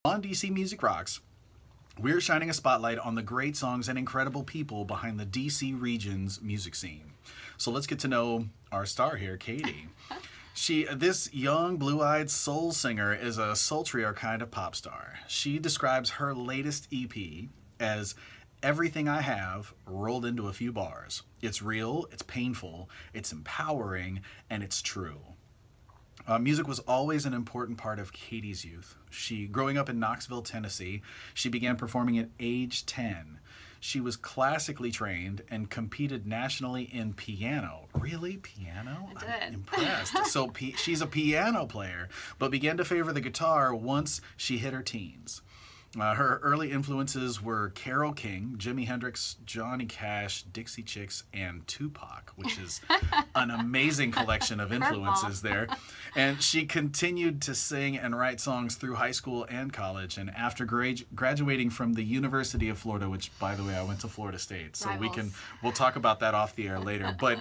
On DC Music Rocks, we're shining a spotlight on the great songs and incredible people behind the DC region's music scene. So let's get to know our star here, Katie. This young, blue-eyed soul singer is a sultrier kind of pop star. She describes her latest EP as everything I have rolled into a few bars. It's real, it's painful, it's empowering, and it's true. Music was always an important part of Katie's youth. Growing up in Knoxville, Tennessee, she began performing at age 10. She was classically trained and competed nationally in piano. Really? Piano? I did. I'm impressed. So she's a piano player, but began to favor the guitar once she hit her teens. Her early influences were Carole King, Jimi Hendrix, Johnny Cash, Dixie Chicks, and Tupac, which is an amazing collection of influences there. And she continued to sing and write songs through high school and college. And after graduating from the University of Florida, which, by the way, I went to Florida State, so we'll talk about that off the air later. But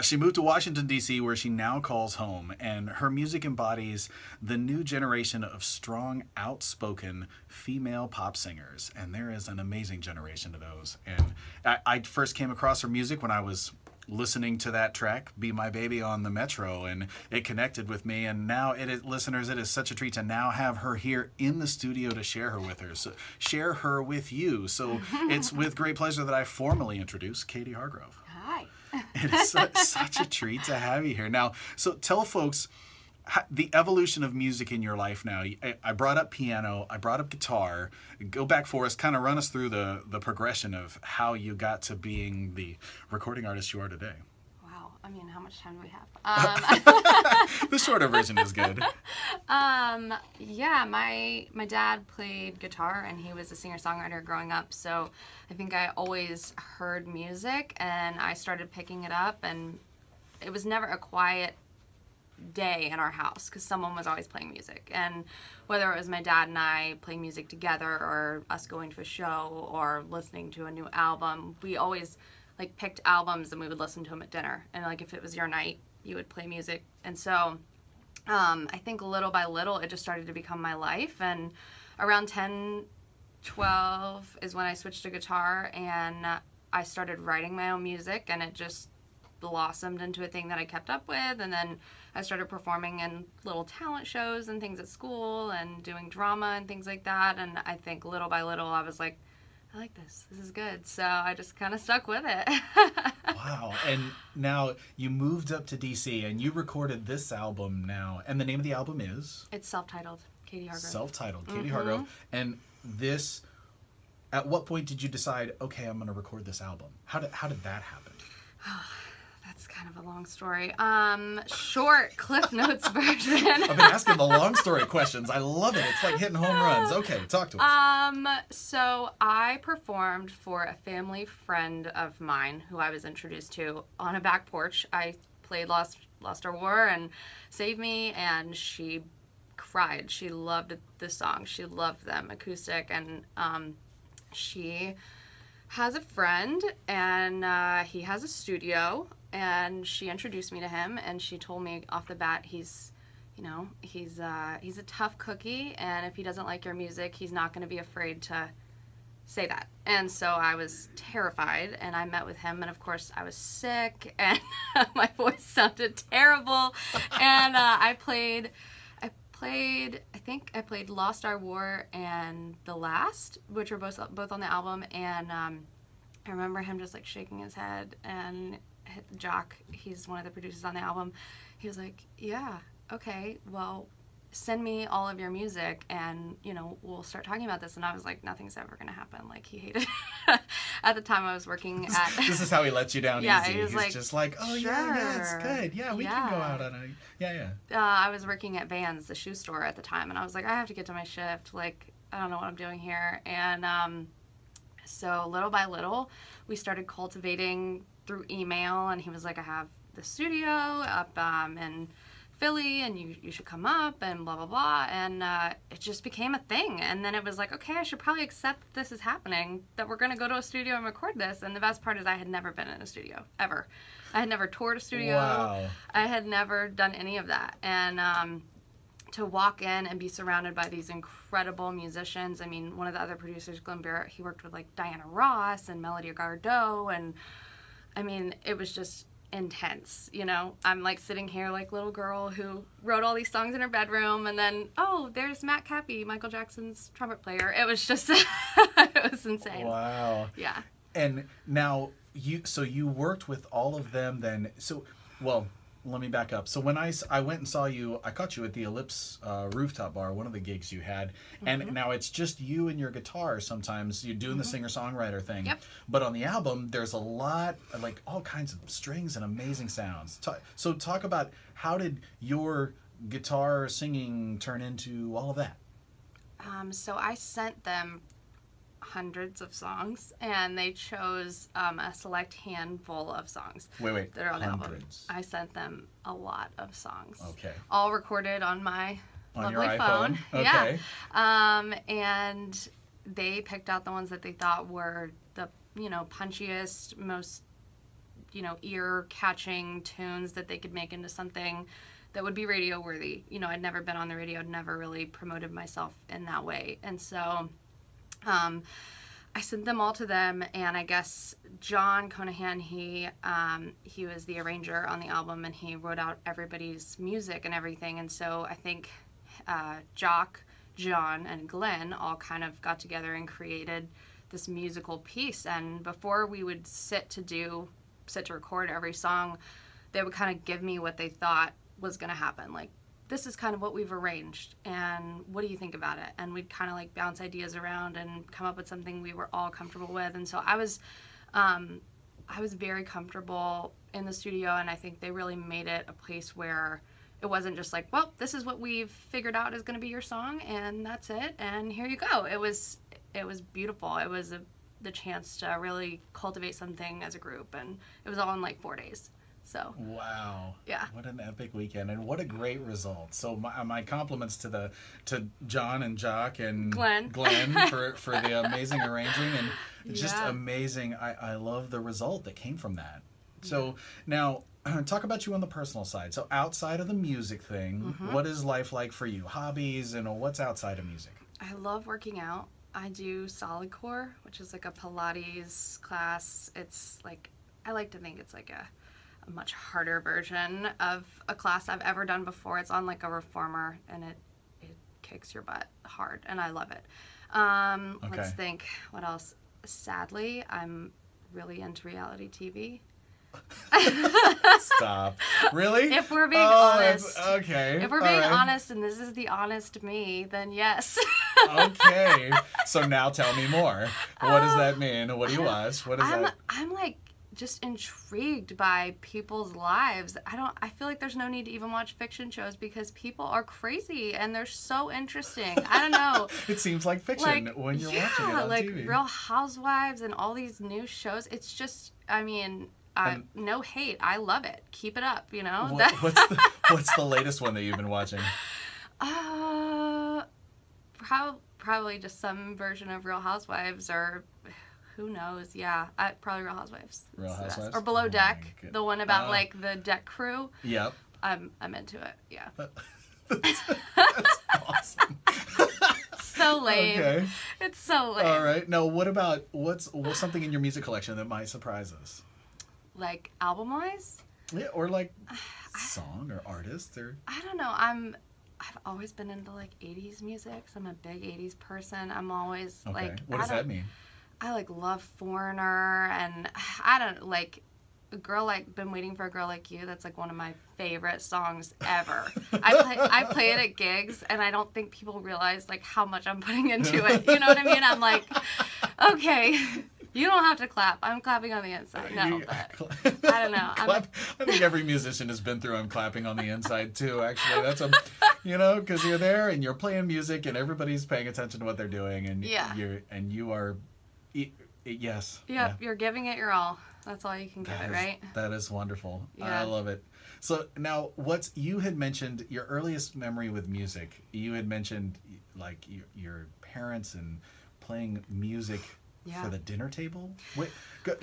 she moved to Washington, D.C., where she now calls home, and her music embodies the new generation of strong, outspoken female pop singers, and there is an amazing generation of those. And I first came across her music when I was listening to that track, Be My Baby, on the Metro, and it connected with me, and now, listeners, it is such a treat to now have her here in the studio to share her with you. So it's with great pleasure that I formally introduce Katie Hargrove. Hi. It is such a treat to have you here. Now, so tell folks the evolution of music in your life now. I brought up piano, I brought up guitar. Go back for us, kind of run us through the progression of how you got to being the recording artist you are today. Wow, I mean, how much time do we have? The shorter version is good. Yeah, my dad played guitar, and he was a singer-songwriter growing up, so I think I always heard music, and I started picking it up, and it was never a quiet day in our house because someone was always playing music. And whether it was my dad and I playing music together, or us going to a show, or listening to a new album, we always like picked albums and we would listen to them at dinner. And like if it was your night, you would play music. And so I think little by little it just started to become my life. And around 10, 12 is when I switched to guitar, and I started writing my own music, and it just blossomed into a thing that I kept up with. And then I started performing in little talent shows and things at school, and doing drama and things like that. And I think little by little I was like, I like this. This is good. So I just kind of stuck with it. Wow. And now you moved up to DC and you recorded this album now. And the name of the album is? It's self-titled, Katie Hargrove. Self-titled, Katie Hargrove. And this, at what point did you decide, okay, I'm going to record this album? How did that happen? That's kind of a long story. Short Cliff Notes version. I've been asking the long story questions. I love it. It's like hitting home runs. Okay, talk to us. So I performed for a family friend of mine who I was introduced to on a back porch. I played Lost or War and Save Me, and she cried. She loved the song. She loved them acoustic, and she has a friend, and he has a studio, and she introduced me to him, and she told me off the bat, he's a tough cookie, and if he doesn't like your music, he's not going to be afraid to say that. And so I was terrified, and I met with him, and of course I was sick, and my voice sounded terrible, and I think I played Lost Our War and The Last, which are both on the album, and I remember him just like shaking his head, and Jock, he's one of the producers on the album, he was like, yeah, okay, well, send me all of your music, and we'll start talking about this. And I was like, nothing's ever gonna happen. Like, he hated it. At the time I was working at this is how he lets you down. Yeah, easy. He's like, just like, oh sure. yeah, it's good, yeah, we can go out on a I was working at Vans, the shoe store at the time, and I was like, I have to get to my shift, like, I don't know what I'm doing here. And so little by little we started cultivating through email, and he was like, I have the studio up in Philly, and you should come up, and blah blah blah. And it just became a thing. And then it was like, okay, I should probably accept that this is happening, that we're gonna go to a studio and record this. And the best part is I had never been in a studio ever. I had never toured a studio. Wow. I had never done any of that. And to walk in and be surrounded by these incredible musicians. I mean, one of the other producers, Glenn Barrett, he worked with like Diana Ross and Melody Gardot, and I mean, it was just intense, you know. I'm like sitting here like little girl who wrote all these songs in her bedroom, and then there's Matt Cappy, Michael Jackson's trumpet player. It was just it was insane. Wow. Yeah. And now you worked with all of them then. So, well, let me back up. So when I went and saw you, I caught you at the Ellipse rooftop bar, one of the gigs you had. And now it's just you and your guitar sometimes. You're doing the singer-songwriter thing. Yep. But on the album, there's a lot, like all kinds of strings and amazing sounds. So talk about how did your guitar singing turn into all of that? So I sent them hundreds of songs, and they chose a select handful of songs. Wait, that are on the album. hundreds. I sent them a lot of songs. Okay. All recorded on my On lovely your phone. iPhone? Okay. Yeah. And they picked out the ones that they thought were the, punchiest, most, ear-catching tunes that they could make into something that would be radio worthy. I'd never been on the radio, I'd never really promoted myself in that way. And so I sent them all to them, and I guess John Conahan, he was the arranger on the album, and he wrote out everybody's music and everything. And so I think Jock, John, and Glenn all kind of got together and created this musical piece. And before we would sit to record every song, they would kind of give me what they thought was going to happen. Like, this is kind of what we've arranged, and what do you think about it? And we'd kind of like bounce ideas around and come up with something we were all comfortable with. And so I was very comfortable in the studio, and I think they really made it a place where it wasn't just like, well, this is what we've figured out is going to be your song, and that's it, and here you go. It was beautiful. It was the chance to really cultivate something as a group, and it was all in like 4 days. So wow, yeah, what an epic weekend, and what a great result. So my compliments to John and Jock and Glenn for the amazing arranging, and just amazing. I love the result that came from that. So now talk about you on the personal side. So outside of the music thing, what is life like for you? Hobbies and what's outside of music? I love working out. I do solid core, which is like a Pilates class. It's like, I like to think it's like a much harder version of a class I've ever done before. It's on like a reformer, and it kicks your butt hard, and I love it. Let's think, what else? Sadly, I'm really into reality TV. Stop. Really? If we're being honest. Okay. If we're being honest, and this is the honest me, then yes. Okay. So now tell me more. What does that mean? What do you watch? What is that? I'm like just intrigued by people's lives. I feel like there's no need to even watch fiction shows because people are crazy and they're so interesting. I don't know. It seems like fiction when you're watching it on like TV. Real Housewives and all these new shows. It's just, I mean, no hate. I love it. Keep it up, you know? What's the latest one that you've been watching? Probably just some version of Real Housewives, or who knows? Yeah, probably Real Housewives. Real Housewives? Or Below Deck, the one about like the deck crew. Yep. I'm into it. Yeah. That's awesome. So lame. Okay. It's so lame. All right. Now, what's something in your music collection that might surprise us? Like album-wise? Yeah, or like song or artist or. I don't know. I've always been into like 80s music. So I'm a big 80s person. I'm always like. What does that mean? I like love Foreigner, and I don't like Been Waiting for a Girl Like You. That's like one of my favorite songs ever. I play it at gigs, and I don't think people realize like how much I'm putting into it. You know what I mean? I'm like, okay, you don't have to clap. I'm clapping on the inside. No, but I don't know. I think every musician has been through I'm clapping on the inside too. Actually, that's because you're there and you're playing music and everybody's paying attention to what they're doing, and you are. Yes. Yep, you're giving it your all. That's all you can give it, right? That is wonderful. Yeah. I love it. So now, you had mentioned your earliest memory with music. You had mentioned like your parents and playing music Yeah. For the dinner table? Wait,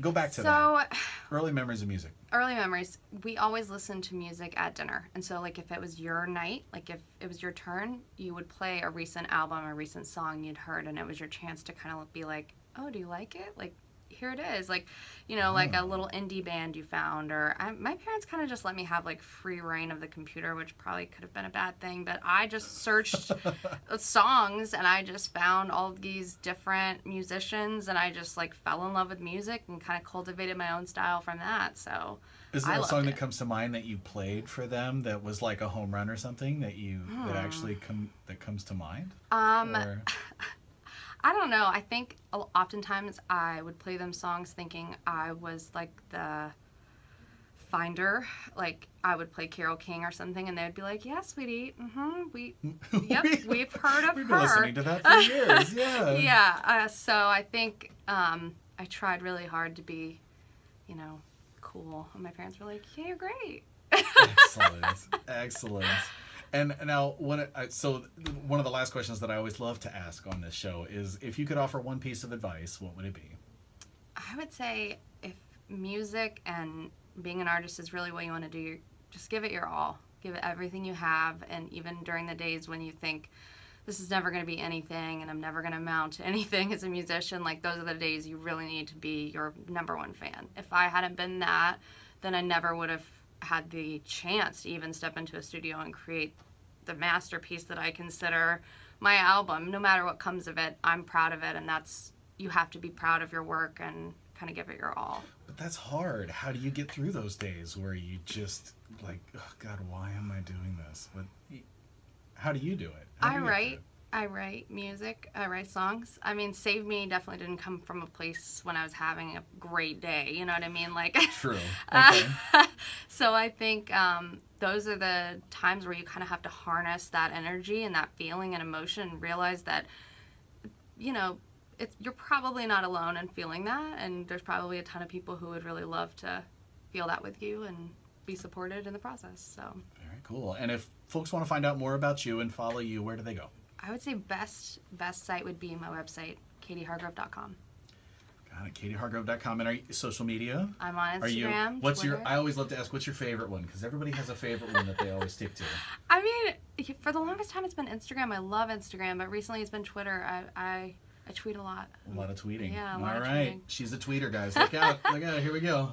go back to So, that. Early memories of music. early memories, we always listened to music at dinner. And so, like, if it was your night, like, if it was your turn, you would play a recent album, a recent song you'd heard, and it was your chance to kind of be like, oh, do you like it? Like, here it is. Like, you know, like a little indie band you found. Or my parents kind of just let me have, like, free reign of the computer, which probably could have been a bad thing. But I just searched songs, and I just found all of these different musicians, and I just, like, fell in love with music and kind of cultivated my own style from that. So is there a song that comes to mind that you played for them that was like a home run or something that that actually comes to mind? Or? I don't know. I think oftentimes I would play them songs thinking I was like the finder. Like I would play Carole King or something, and they would be like, "Yeah, sweetie, we've heard of We've her." been listening to that for years. Yeah. Yeah. So I think I tried really hard to be, you know, cool, and my parents were like, "Yeah, you're great." Excellent. Excellent. And now, so one of the last questions that I always love to ask on this show is, if you could offer one piece of advice, what would it be? I would say if music and being an artist is really what you want to do, just give it your all. Give it everything you have, and even during the days when you think, this is never going to be anything and I'm never going to amount to anything as a musician, like those are the days you really need to be your #1 fan. If I hadn't been that, then I never would have had the chance to even step into a studio and create the masterpiece that I consider my album. No matter what comes of it, I'm proud of it, and you have to be proud of your work and kind of give it your all. But that's hard. How do you get through those days where you just like, oh God, why am I doing this? But how do you do it? I write music. I write songs. I mean, Save Me definitely didn't come from a place when I was having a great day. You know what I mean? Like, true. Okay. So I think those are the times where you kind of have to harness that energy and that feeling and emotion and realize that, you know, you're probably not alone in feeling that, and there's probably a ton of people who would really love to feel that with you and be supported in the process. So very cool. And if folks want to find out more about you and follow you, where do they go? I would say best site would be my website, katiehargrove.com. Got it, katiehargrove.com. And are you social media? I'm on Instagram. Twitter. I always love to ask, what's your favorite one? Because everybody has a favorite one that they always stick to. I mean, for the longest time it's been Instagram. I love Instagram, but recently it's been Twitter. I tweet a lot. A lot of tweeting. Yeah, All right. Tweeting. She's a tweeter, guys. Look out. Look out. Here we go.